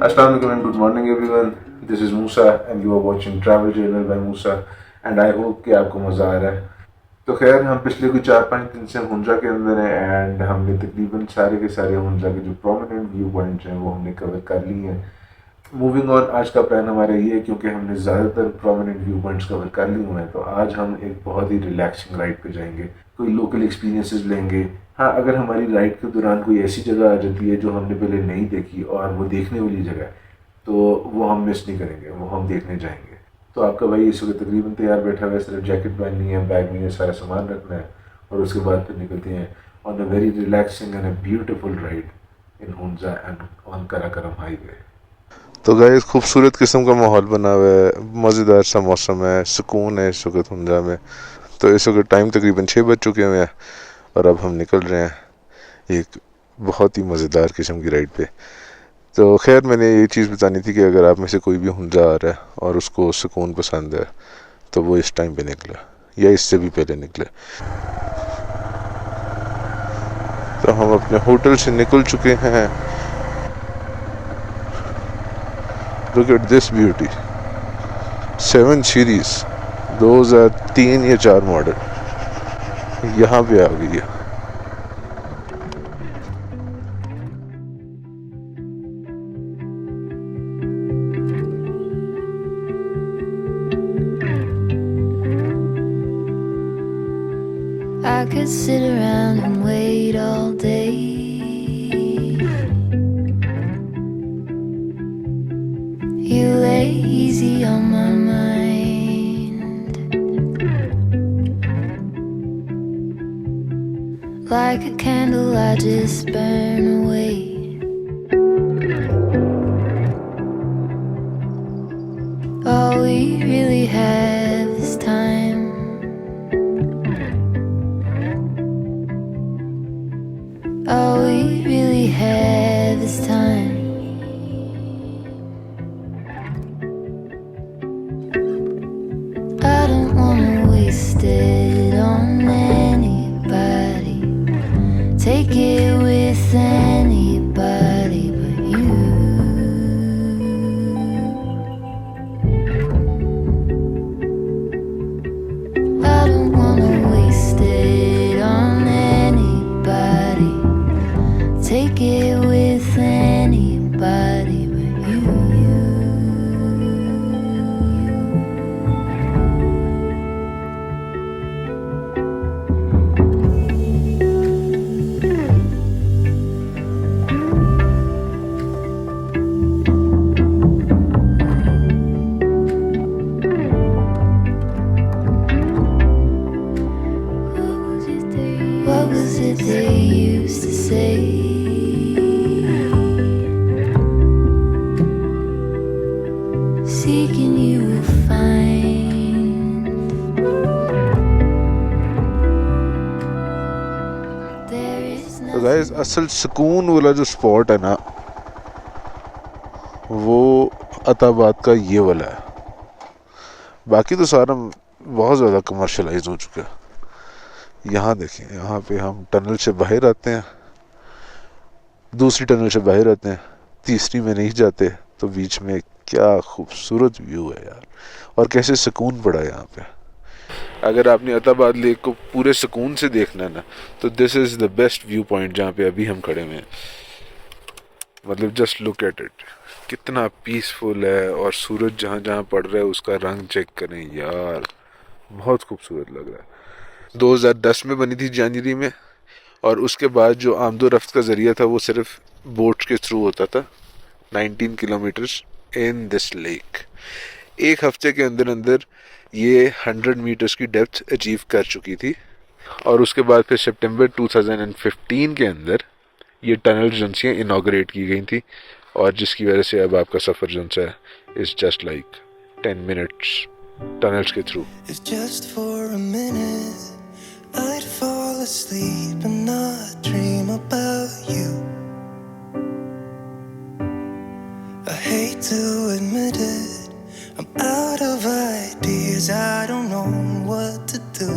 Assalamu alaikum and good morning everyone. This is Musa and you are watching Travel Journal by Musa and I hope कि आपको मज़ा आ रहा है. तो खैर हम पिछले कुछ 4-5 दिन से हुंजा के अंदर हैं एंड हमने तकरीबन सारे के सारे हुंजा के जो प्रोमिनेंट व्यू पॉइंट्स हैं वो हमने कवर कर लिए हैं. मूविंग ऑन, आज का प्लान हमारा ये है क्योंकि हमने ज़्यादातर प्रोमिनेंट व्यू पॉइंट्स कवर कर लिए हुए हैं तो आज हम एक बहुत ही रिलैक्सिंग राइड पे जाएंगे. कोई लोकल एक्सपीरियंसेस लेंगे. हाँ, अगर हमारी राइड के दौरान कोई ऐसी जगह आ जाती है जो हमने पहले नहीं देखी और वो देखने वाली जगह है तो वो हम मिस नहीं करेंगे, वो हम देखने जाएंगे. तो आपका भाई इस वक्त तकरीबन तैयार बैठा हुआ है, सिर्फ जैकेट पहननी है, बैग में सारा सामान रखना है और उसके बाद फिर निकलते हैं on a very relaxing and a beautiful ride in Hunza and on Karakoram highway. तो गाइस खूबसूरत किस्म का माहौल बना हुआ है, मज़ेदार सा मौसम है, सुकून है इस वक्त हुंजा में. तो इस वक्त टाइम तकरीबन 6 बज चुके हुए हैं और अब हम निकल रहे हैं एक बहुत ही मज़ेदार किस्म की राइड पे. तो खैर मैंने ये चीज़ बतानी थी कि अगर आप में से कोई भी हुंजा आ रहा है और उसको सुकून पसंद है तो वो इस टाइम पे निकले या इससे भी पहले निकले. तो हम अपने होटल से निकल चुके हैं. Look at this beauty. 7 series 2003 या 4 मॉडल यहाँ पे आ गई है. I could sit around and wait all day. You lay easy on my mind, like a candle I just burn away. All we really have is time. All we really have is time. I don't wanna waste it on anybody. Take it with anybody but you. I don't wanna waste it on anybody. Take it with anybody but you. What was it they used to say? Seeking you will find. There is तो nothing. Guys असल सुकून वाला जो spot है ना वो अताबाद का ये वाला है. बाकी तो सारा बहुत ज़्यादा कमर्शलाइज हो चुका है. यहाँ देखें, यहाँ पे हम टनल से बाहर आते हैं, दूसरी टनल से बाहर आते हैं, तीसरी में नहीं जाते. तो बीच में क्या खूबसूरत व्यू है यार, और कैसे सुकून पड़ा है यहाँ पे. अगर आपने अताबाद लेक को पूरे सुकून से देखना है ना तो this is the best view point जहाँ पे अभी हम खड़े हुए हैं. मतलब जस्ट लुक एट इट, कितना पीसफुल है. और सूरज जहाँ जहाँ पड़ रहा है उसका रंग चेक करें यार, बहुत खूबसूरत लग रहा है. 2010 में बनी थी जनवरी में और उसके बाद जो आमदो रफ्त का ज़रिया था वो सिर्फ बोट्स के थ्रू होता था. 19 किलोमीटर्स इन दिस लेक. एक हफ्ते के अंदर अंदर ये 100 मीटर्स की डेप्थ अचीव कर चुकी थी. और उसके बाद फिर सितंबर 2015 के अंदर ये टनल एजेंसियाँ इनाग्रेट की गई थी और जिसकी वजह से अब आपका सफ़र जो है is just like 10 minutes tunnels के through. If just for a minute I'd fall asleep and not dream about you. I hate to admit it, I'm out of ideas, I don't know what to do.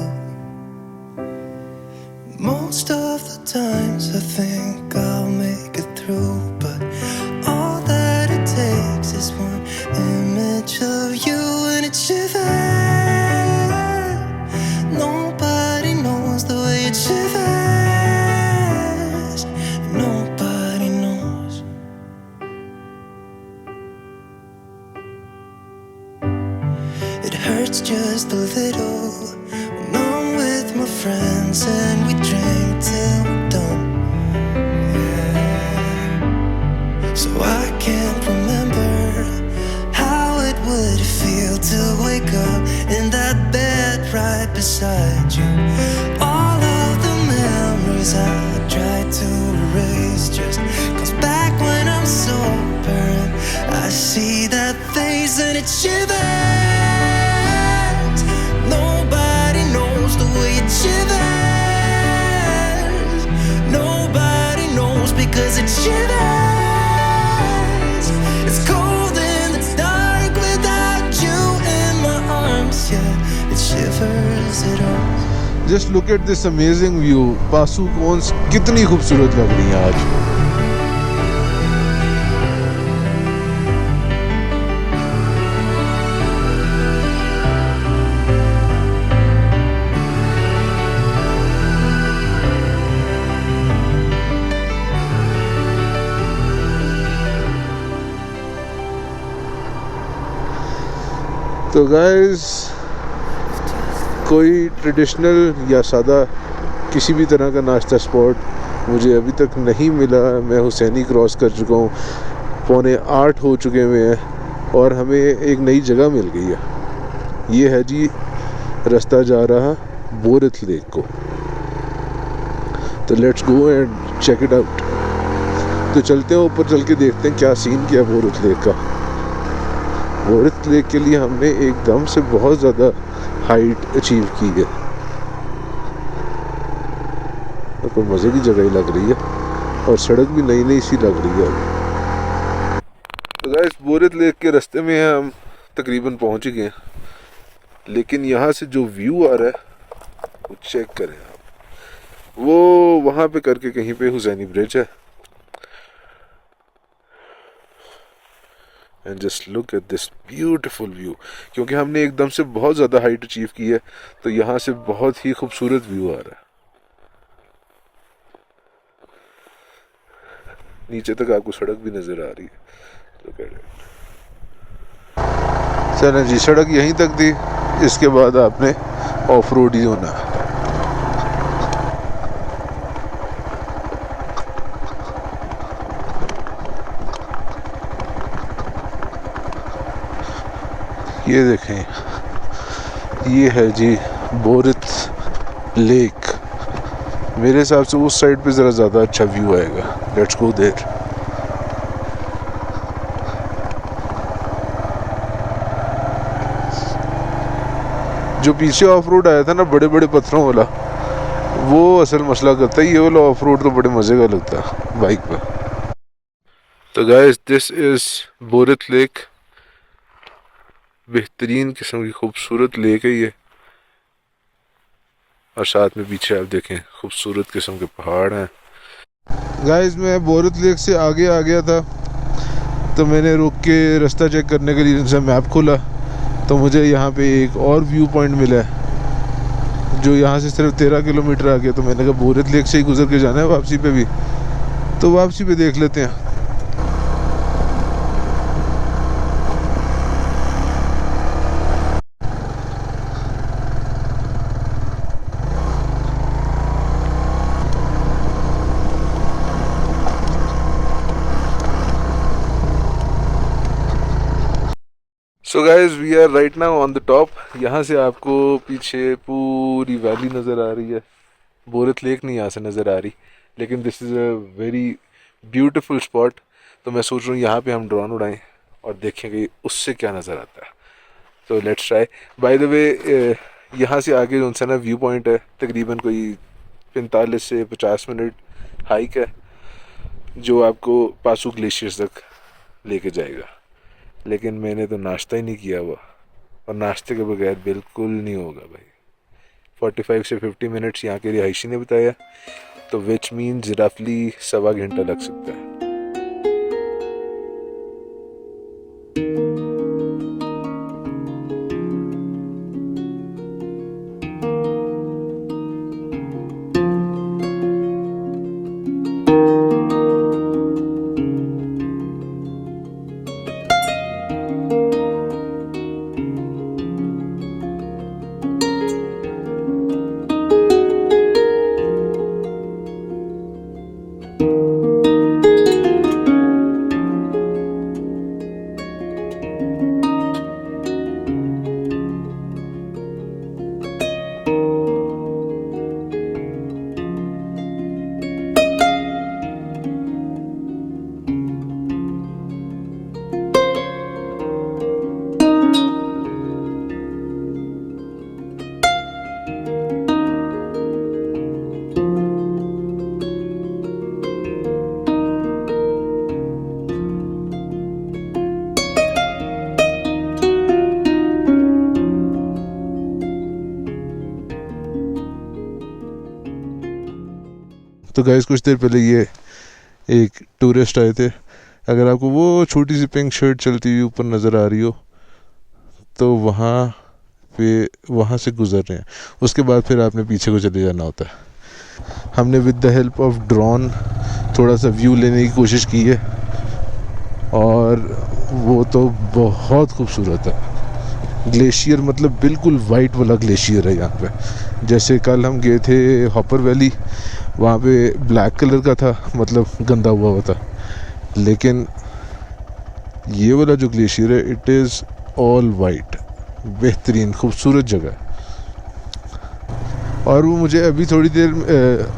Most of the times I think I'll make it through, but all that it it shivers. Nobody knows. It hurts just a little when I'm with my friends and we drink till we're done. So I can't remember how it would feel to wake up in that bed right beside you. All of the memories I tried to erase just comes back when I'm sober and I see that face and it shivers. Nobody knows the way it shivers. Nobody knows because it shivers. It's cold in the dark without you in my arms. Yeah, it shivers it all. Just look at this amazing view. Pasu cons कितनी खूबसूरत लग रही है आज। तो guys, कोई traditional या सादा किसी भी तरह का नाश्ता स्पॉट मुझे अभी तक नहीं मिला। मैं हुसैनी क्रॉस कर चुका हूँ, 7:45 हो चुके हुए हैं और हमें एक नई जगह मिल गई है। ये है जी रास्ता जा रहा बोरिथ लेक को। तो let's go and check it out. तो चलते हैं ऊपर, चल के देखते हैं क्या सीन क्या है बोरिथ लेक का। बोरिथ लेक के लिए हमने एकदम से बहुत ज़्यादा हाइट अचीव की है। तो कोई मज़े की जगह ही लग रही है और सड़क भी नई नई सी लग रही है। तो गाइस, बोरिथ लेक के रास्ते में हम तकरीबन पहुंच गए हैं, लेकिन यहाँ से जो व्यू आ रहा है वो चेक करें आप। वो वहाँ पे करके कहीं पे हुसैनी ब्रिज है। And just look at this beautiful view. क्योंकि हमने एकदम से बहुत ज़्यादा हाइट अचीव की है, तो यहाँ से बहुत ही खूबसूरत व्यू आ रहा है। नीचे तक आपको सड़क भी नज़र आ रही है। Look at it. चलें जी, सड़क यहीं तक थी, इसके बाद आपने ऑफ रोड ही होना है। ये देखें, ये है जी बोरिथ लेक। मेरे हिसाब से उस साइड पे ज़रा ज़्यादा अच्छा व्यू आएगा। Let's go there. जो पीछे ऑफ रोड आया था ना, बड़े बड़े पत्थरों वाला, वो असल मसला करता है। ये वाला ऑफ रोड तो बड़े मज़े का लगता है बाइक पर। तो guys, this is Borith lake. बेहतरीन किस्म की खूबसूरत लेक है ये, और साथ में पीछे आप देखें खूबसूरत किस्म के पहाड़ हैं। गाइस, मैं बोरिथ लेक से आगे आ गया था, तो मैंने रुक के रास्ता चेक करने के लिए जब मैप खोला तो मुझे यहाँ पे एक और व्यू पॉइंट मिला है जो यहाँ से सिर्फ 13 किलोमीटर आ गया। तो मैंने कहा बोरिथ लेक से ही गुजर के जाना है वापसी पे भी, तो वापसी पे देख लेते हैं। So guys, we are right now on the top. यहाँ से आपको पीछे पूरी वैली नज़र आ रही है। बोरिथ लेक नहीं यहाँ से नज़र आ रही, लेकिन this is a very beautiful spot. तो मैं सोच रहा हूँ यहाँ पे हम ड्रोन उड़ाएं और देखेंगे उससे क्या नज़र आता है। तो let's try. By the way, यहाँ से आगे जो सा ना व्यू पॉइंट है, तकरीबन कोई 45 से 50 मिनट हाइक है जो आपको पासू ग्लेशियर्स तक लेके जाएगा। लेकिन मैंने तो नाश्ता ही नहीं किया हुआ, और नाश्ते के बगैर बिल्कुल नहीं होगा भाई। 45 से 50 मिनट्स यहाँ के रिहायशी ने बताया, तो विच मीन्स रफली 1.25 घंटा लग सकता है। तो गाइस कुछ देर पहले ये एक टूरिस्ट आए थे, अगर आपको वो छोटी सी पिंक शर्ट चलती हुई ऊपर नज़र आ रही हो तो वहाँ से गुजर रहे हैं। उसके बाद फिर आपने पीछे को चले जाना होता है। हमने with the help of drone थोड़ा सा व्यू लेने की कोशिश की है और वो तो बहुत खूबसूरत है। ग्लेशियर मतलब बिल्कुल वाइट वाला ग्लेशियर है यहाँ पे। जैसे कल हम गए थे हॉपर वैली, वहाँ पे ब्लैक कलर का था, मतलब गंदा हुआ था, लेकिन ये वाला जो ग्लेशियर है इट इज़ ऑल वाइट। बेहतरीन खूबसूरत जगह है। और वो मुझे अभी थोड़ी देर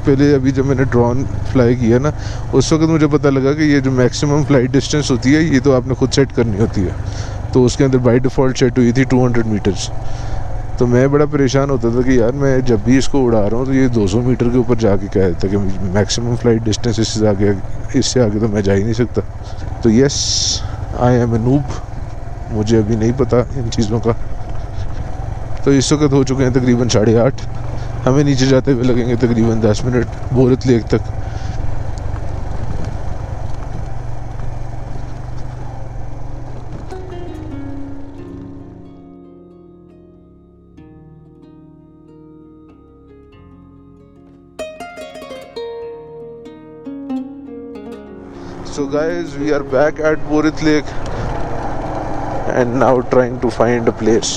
पहले, अभी जब मैंने ड्रोन फ्लाई किया ना, उस वक्त मुझे पता लगा कि ये जो मैक्सिमम फ्लाइट डिस्टेंस होती है ये तो आपने खुद सेट करनी होती है। तो उसके अंदर बाय डिफ़ॉल्ट सेट हुई थी 200 मीटर्स। तो मैं बड़ा परेशान होता था कि यार मैं जब भी इसको उड़ा रहा हूँ तो ये 200 मीटर के ऊपर जाके कह देता कि मैक्सिमम फ्लाइट डिस्टेंस इससे आगे तो मैं जा ही नहीं सकता। तो yes, I am a noob, मुझे अभी नहीं पता इन चीज़ों का। तो इस वक्त हो चुके हैं तकरीबन 8:30। हमें नीचे जाते हुए लगेंगे तकरीबन 10 मिनट बोरत लेक तक। So guys, we are back at Borith Lake and now trying to find a place.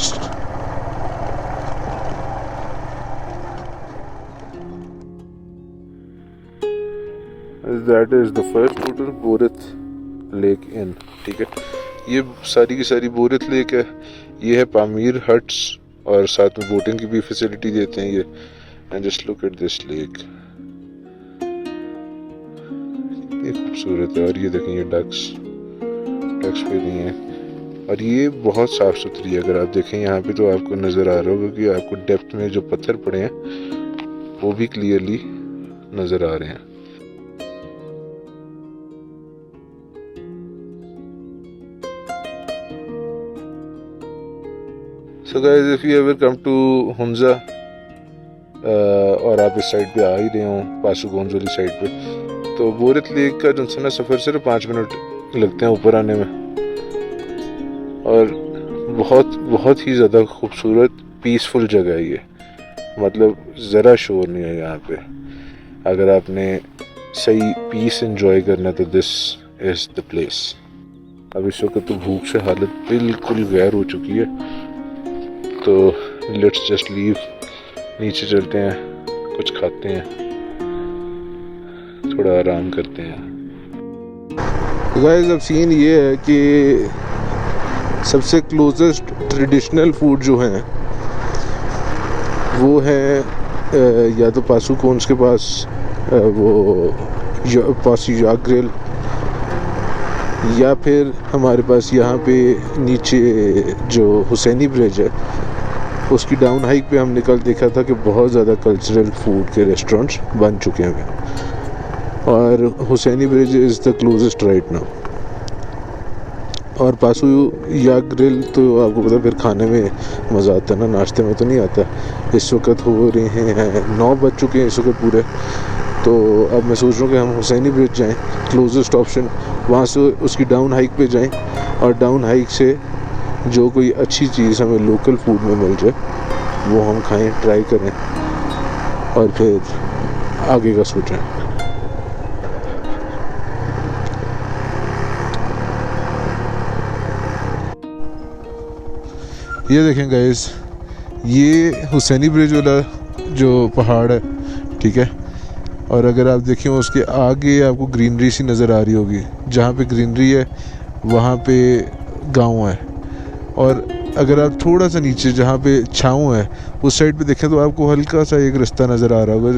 That is the first hotel, Borith Lake Inn. ठीक है, ये सारी की सारी बोरिथ लेक है। ये है पामीर हट्स और साथ में बोटिंग की भी फैसिलिटी देते हैं ये। And just look at this lake, ये खूबसूरत है। और ये देखें, ये डक्स पे नहीं है और ये बहुत साफ़ सुथरी है। अगर आप देखें यहाँ पे तो आपको नज़र आ रहा होगा कि आपको डेप्थ में जो पत्थर पड़े हैं वो भी क्लियरली नज़र आ रहे हैं। So guys, if you ever come to Hunza और आप इस साइड पे आ ही रहे हो, पासुगंज वाली साइड पे, तो बोरिथ लेक का जो है ना सफ़र सिर्फ 5 मिनट लगते हैं ऊपर आने में। और बहुत बहुत ही ज़्यादा खूबसूरत पीसफुल जगह है ये, मतलब ज़रा शोर नहीं है यहाँ पे। अगर आपने सही पीस एंजॉय करना तो दिस इज़ द प्लेस। अब इस वक्त तो भूख से हालत बिल्कुल गैर हो चुकी है, तो लेट्स जस्ट लीव। नीचे चलते हैं, कुछ खाते हैं, थोड़ा आराम करते हैं। गाइस अब सीन ये है कि सबसे क्लोजेस्ट ट्रेडिशनल फूड जो हैं वो है या तो पासुगंज के पास वो पासी याक ग्रिल, या फिर हमारे पास यहाँ पे नीचे जो हुसैनी ब्रिज है उसकी डाउन हाइक पे हमने कल देखा था कि बहुत ज़्यादा कल्चरल फूड के रेस्टोरेंट्स बन चुके हैं और Hussaini bridge is the closest right now. और पासू याक ग्रिल तो आपको पता फिर खाने में मज़ा आता है ना, नाश्ते में तो नहीं आता। इस वक्त हो रहे हैं 9 बज चुके हैं इस वक्त पूरे। तो अब मैं सोच रहा हूँ कि हम हुसैनी ब्रिज जाएं, क्लोजेस्ट ऑप्शन, वहाँ से उसकी डाउन हाइक पे जाएं और डाउन हाइक से जो कोई अच्छी चीज़ हमें लोकल फूड में मिल जाए वो हम खाएं, ट्राई करें और फिर आगे का सोचें। ये देखें गाइस, ये हुसैनी ब्रिज वाला जो पहाड़ है, ठीक है, और अगर आप देखें उसके आगे आपको ग्रीनरी सी नज़र आ रही होगी। जहाँ पे ग्रीनरी है वहाँ पे गांव है, और अगर आप थोड़ा सा नीचे जहाँ पे छाँव है उस साइड पे देखें तो आपको हल्का सा एक रास्ता नज़र आ रहा होगा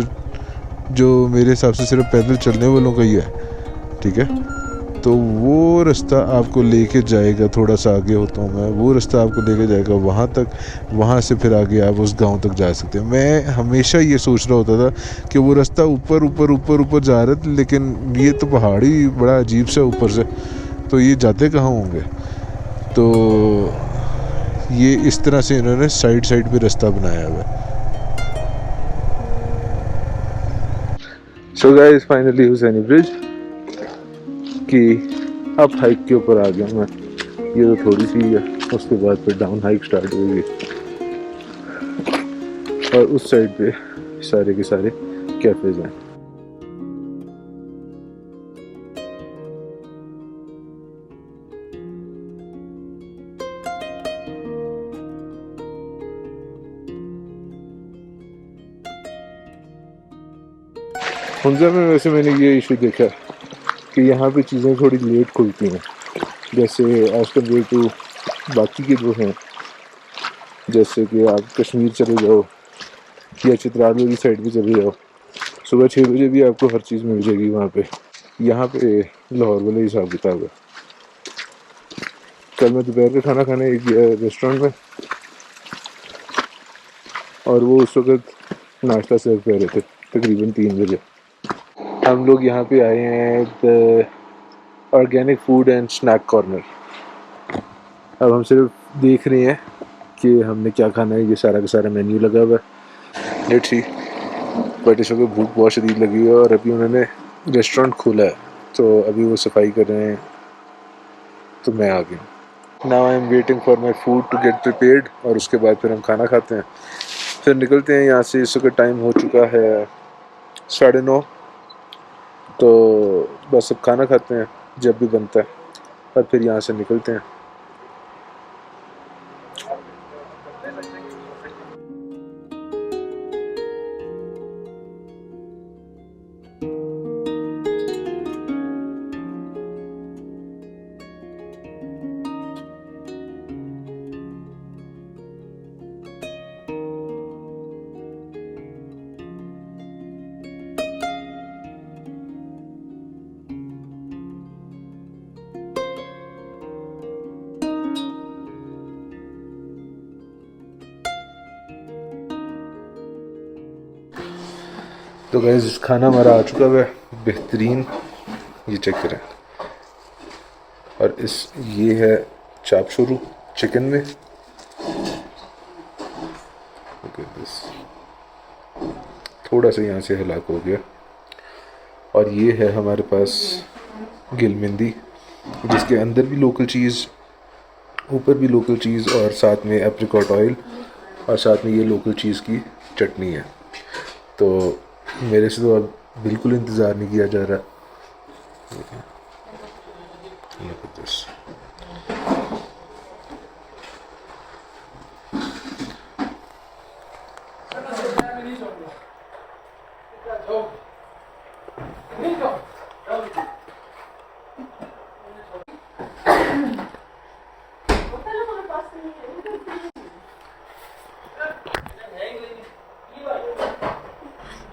जो मेरे हिसाब से सिर्फ पैदल चलने वालों का ही है, ठीक है। तो वो रास्ता आपको लेके जाएगा, थोड़ा सा आगे होता हूँ मैं, वो रास्ता आपको लेके जाएगा वहाँ तक, वहाँ से फिर आगे आप उस गांव तक जा सकते हैं। मैं हमेशा ये सोच रहा होता था कि वो रास्ता ऊपर ऊपर ऊपर ऊपर जा रहा था, लेकिन ये तो पहाड़ी बड़ा अजीब सा ऊपर से, तो ये जाते कहाँ होंगे। तो ये इस तरह से इन्होंने साइड साइड पे रास्ता बनाया हुआ है। So guys finally Hussaini bridge की अप हाइक के ऊपर आ गया मैं। ये तो थोड़ी सी है, उसके बाद फिर डाउन हाइक स्टार्ट होगी और उस साइड पे सारे के सारे कैफेज हैं। हुंजा में वैसे मैंने ये इशू देखा कि यहाँ पे चीज़ें थोड़ी लेट खुलती हैं, जैसे एज कम्पेयर टू बाकी के जो हैं, जैसे कि आप कश्मीर चले जाओ या चित्राल वाली साइड भी चले जाओ, सुबह 6 बजे भी आपको हर चीज़ मिल जाएगी वहाँ पे। यहाँ पे लाहौर वाला हिसाब किताब है। कल मैं दोपहर का खाना खाने गया रेस्टोरेंट में और वो उस वक्त नाश्ता सर्व कर रहे थे तकरीबन 3 बजे। हम लोग यहाँ पे आए हैं the organic food and snack corner. अब हम सिर्फ देख रहे हैं कि हमने क्या खाना है। ये सारा का सारा मेन्यू लगा हुआ है। लेट्स सी, बट इस वक्त भूख बहुत शदीद लगी है और अभी उन्होंने रेस्टोरेंट खोला है तो अभी वो सफाई कर रहे हैं तो मैं आ गया। Now I am waiting for my food to get prepared और उसके बाद फिर हम खाना खाते हैं, फिर निकलते हैं यहाँ से। इस वक्त टाइम हो चुका है 9:30, तो बस अब खाना खाते हैं जब भी बनता है और फिर यहाँ से निकलते हैं। तो गाइस खाना हमारा आ चुका है बेहतरीन, ये चेक करें। और ये है चाप शुरू चिकन में, थोड़ा सा यहाँ से हलाक हो गया। और ये है हमारे पास गिलमिंदी, जिसके अंदर भी लोकल चीज़, ऊपर भी लोकल चीज़ और साथ में एप्रिकॉट ऑयल और साथ में ये लोकल चीज़ की चटनी है। तो मेरे से तो अब बिल्कुल इंतज़ार नहीं किया जा रहा। Look at this.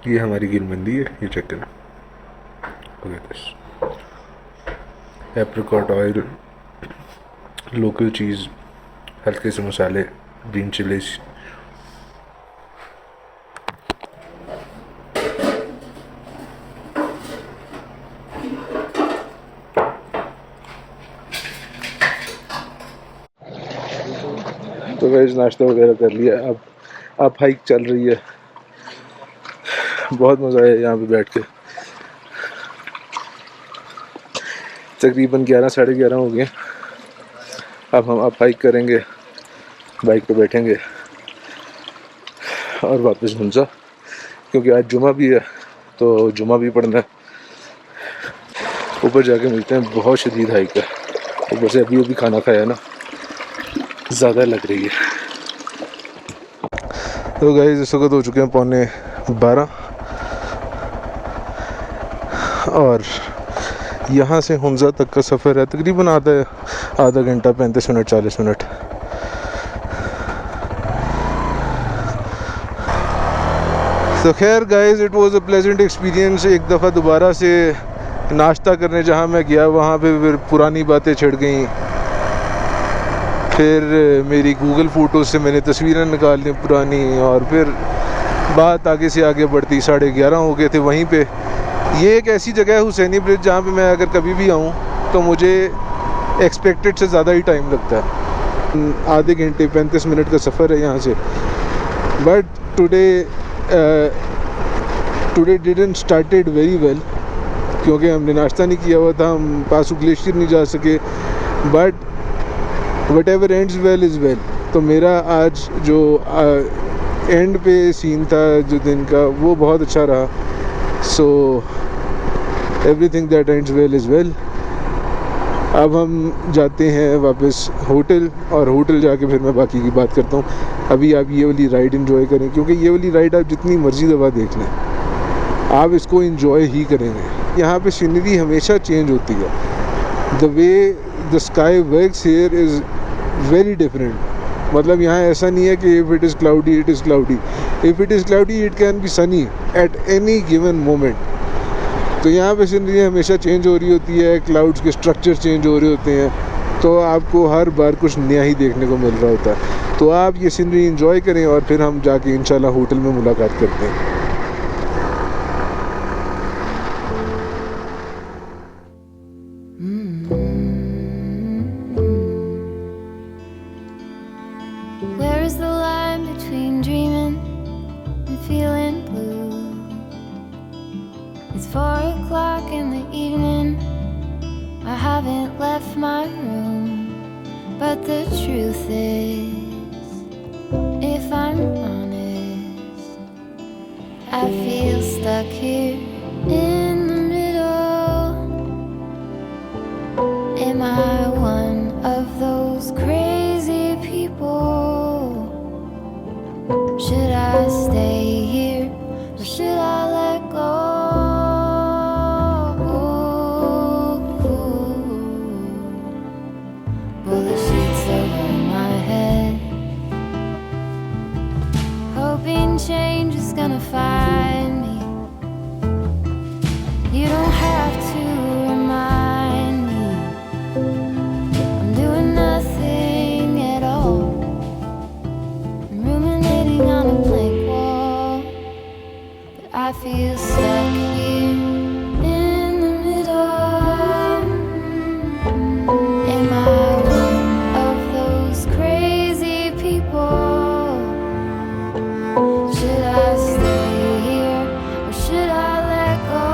ये हमारी गिलमंदी है, ये चेक करें। एप्रिकॉट ऑयल, लोकल चीज़, हल्के से मसाले, ग्रीन चिलीज। तो गाइस नाश्ता वगैरह कर लिया, अब हाइक चल रही है। बहुत मज़ा आया यहाँ पे बैठ के। तकरीबन 11 साढ़े 11 हो गए। अब हम हाइक करेंगे, बाइक पे बैठेंगे और वापस हुंजा, क्योंकि आज जुमा भी है तो जुमा भी पढ़ना है। ऊपर जाके मिलते हैं। बहुत शदीद हाइक है, ऊपर से अभी खाना खाया ना, ज़्यादा लग रही है। तो गाइस इस वक्त हो चुके हैं 11:15 और यहाँ से हुंजा तक का सफ़र है तकरीबन आधा घंटा 35 मिनट 40 मिनट। तो खैर guys it was a pleasant experience. एक दफ़ा दोबारा से नाश्ता करने जहाँ मैं गया वहाँ पे फिर पुरानी बातें छिड़ गई। फिर मेरी गूगल फ़ोटो से मैंने तस्वीरें निकाल ली पुरानी और फिर बात आगे से आगे बढ़ती। 11:30 हो गए थे वहीं पे। ये एक ऐसी जगह है हुसैनी ब्रिज जहाँ पे मैं अगर कभी भी आऊँ तो मुझे एक्सपेक्टेड से ज़्यादा ही टाइम लगता है। आधे घंटे 35 मिनट का सफ़र है यहाँ से। But today today didn't started very well क्योंकि हमने नाश्ता नहीं किया हुआ था, हम पासू ग्लेशियर नहीं जा सके, but what ever ends well is well. तो मेरा आज जो एंड पे सीन था जो दिन का, वो बहुत अच्छा रहा। So everything that ends well is well. अब हम जाते हैं वापस होटल, और होटल जाके फिर मैं बाकी की बात करता हूँ। अभी आप ये वाली राइड इन्जॉय करें, क्योंकि ये वाली राइड आप जितनी मर्ज़ी दफ़ा देख लें, आप इसको इन्जॉय ही करेंगे। यहाँ पे सीनरी हमेशा चेंज होती है। The way the sky works here is very different. मतलब यहाँ ऐसा नहीं है कि if it is cloudy it is cloudy, if it is cloudy it can be Sunny at any given moment. तो यहाँ पे सीनरी हमेशा चेंज हो रही होती है, क्लाउड्स के स्ट्रक्चर चेंज हो रहे होते हैं, तो आपको हर बार कुछ नया ही देखने को मिल रहा होता है। तो आप ये सीनरी इंजॉय करें और फिर हम जाके इंशाल्लाह होटल में मुलाकात करते हैं। Where is the line between dreaming and feeling blue? It's 4 o'clock in the evening, I haven't left my room. But the truth is, if I'm honest, I feel stuck here in the middle. Am I one of those crazy people? Should I stay here or should I let go? Pull the sheets over my head, hoping change is gonna find me. You don't have to remind me I'm doing nothing at all. I'm ruminating on a blank wall, but I feel stuck here in the middle. Am I one of those crazy people? Should I stay here or should I let go?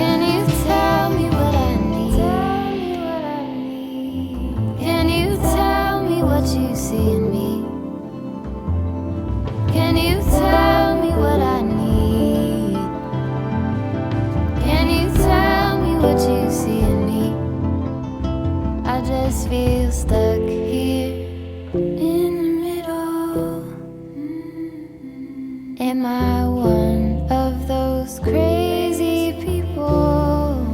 Can you tell me what I need? Can you tell me what you see in me? Can you tell me what I need? Can you tell me what you see in me? I just feel stuck here in the middle. Am I one of those crazy people?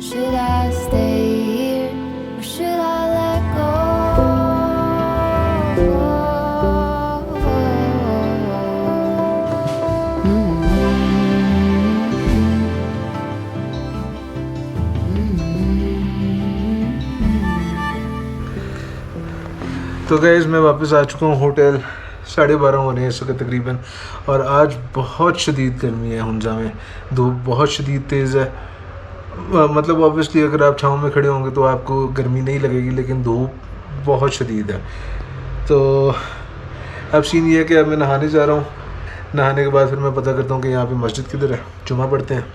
Should I stay here or should I let go? तो guys मैं वापस आ चुका हूँ hotel. 12:30 हो रहे हैं इस वक्त तकरीबन, और आज बहुत शदीद गर्मी है हुंजा में। धूप बहुत शदीद तेज़ है। मतलब ऑब्वियसली अगर आप छाँव में खड़े होंगे तो आपको गर्मी नहीं लगेगी, लेकिन धूप बहुत शदीद है। तो अब सीन ये है कि अब मैं नहाने जा रहा हूँ। नहाने के बाद फिर मैं पता करता हूँ कि यहाँ पे मस्जिद किधर है, जुमा पढ़ते हैं,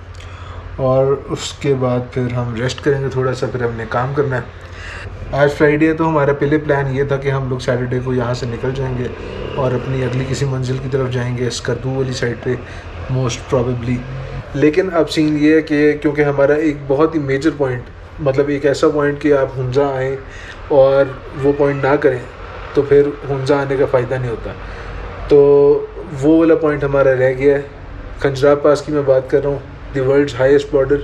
और उसके बाद फिर हम रेस्ट करेंगे थोड़ा सा, फिर हमने काम करना है। आज फ्राइडे है, तो हमारा पहले प्लान ये था कि हम लोग सैटरडे को यहाँ से निकल जाएंगे और अपनी अगली किसी मंजिल की तरफ जाएंगे, स्कर्दू वाली साइड पे मोस्ट प्रॉबेबली। लेकिन अब सीन ये है कि क्योंकि हमारा एक बहुत ही मेजर पॉइंट, मतलब एक ऐसा पॉइंट कि आप हुंजा आएँ और वो पॉइंट ना करें तो फिर हुंजा आने का फ़ायदा नहीं होता। तो वो वाला पॉइंट हमारा रह गया है। खंजराब पास की मैं बात कर रहा हूँ, द वर्ल्ड्स हाईएस्ट बॉर्डर।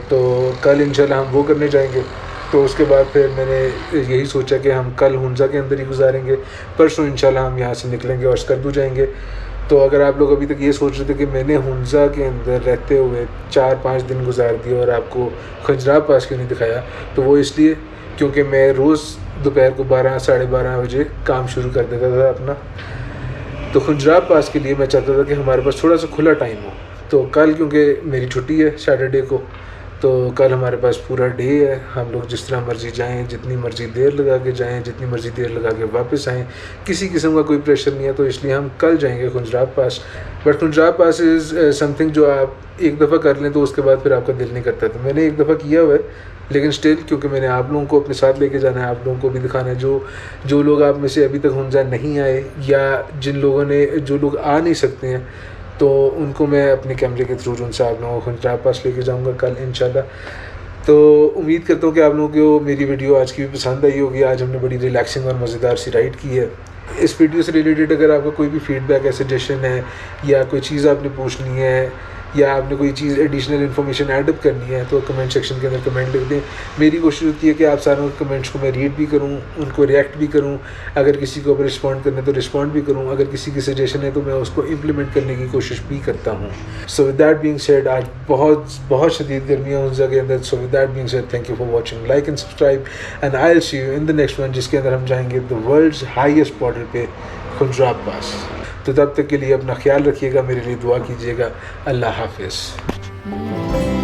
तो कल इंशाल्लाह हम वो करने जाएंगे। तो उसके बाद फिर मैंने यही सोचा कि हम कल हुंजा के अंदर ही गुजारेंगे, परसों इंशाल्लाह हम यहाँ से निकलेंगे और स्कर्दू जाएंगे। तो अगर आप लोग अभी तक ये सोच रहे थे कि मैंने हुंजा के अंदर रहते हुए 4-5 दिन गुजार दिए और आपको खंजराब पास क्यों नहीं दिखाया, तो वो इसलिए क्योंकि मैं रोज़ दोपहर को 12 साढ़े 12 बजे काम शुरू कर देता था अपना। तो खंजराब पास के लिए मैं चाहता था कि हमारे पास थोड़ा सा खुला टाइम हो। तो कल क्योंकि मेरी छुट्टी है सैटरडे को, तो कल हमारे पास पूरा डे है, हम लोग जिस तरह मर्ज़ी जाएं, जितनी मर्ज़ी देर लगा के जाएं, जितनी मर्ज़ी देर लगा के वापस आएं, किसी किस्म का कोई प्रेशर नहीं है। तो इसलिए हम कल जाएंगे खंजराब पास। बट खंजराब पास इज़ समथिंग जो आप एक दफ़ा कर लें तो उसके बाद फिर आपका दिल नहीं करता। तो मैंने एक दफ़ा किया हुआ है, लेकिन स्टिल क्योंकि मैंने आप लोगों को अपने साथ लेके जाना है, आप लोगों को भी दिखाना है, जो लोग आप में से अभी तक हुंजा नहीं आए या जो लोग आ नहीं सकते हैं, तो उनको मैं अपने कैमरे के थ्रू उनसे आप लोगों को खंजराब पास लेके जाऊंगा कल इंशाल्लाह। तो उम्मीद करता हूँ कि आप लोगों को मेरी वीडियो आज की भी पसंद आई होगी। आज हमने बड़ी रिलैक्सिंग और मज़ेदार सी राइड की है। इस वीडियो से रिलेटेड अगर आपका कोई भी फीडबैक है, सजेशन है, या कोई चीज़ आपने पूछनी है, या आपने कोई चीज़ एडिशनल इन्फॉर्मेशन ऐडअप करनी है, तो कमेंट सेक्शन के अंदर कमेंट लिख दें। मेरी कोशिश होती है कि आप सारों कमेंट्स को मैं रीड भी करूं, उनको रिएक्ट भी करूं, अगर किसी को रिस्पॉन्ड करना है तो रिस्पॉन्ड भी करूं, अगर किसी की सजेशन है तो मैं उसको इम्प्लीमेंट करने की कोशिश भी करता हूं। So with that being said, आज बहुत शदीद गर्मियाँ हुंजा के अंदर। So with that being said, thank you for watching, like and subscribe, and I will see you in the next one, जिसके अंदर हम जाएंगे द वर्ल्ड्स हाईएस्ट बॉर्डर पे खंजराब पास। तो तब तक के लिए अपना ख्याल रखिएगा, मेरे लिए दुआ कीजिएगा। अल्लाह हाफिज़।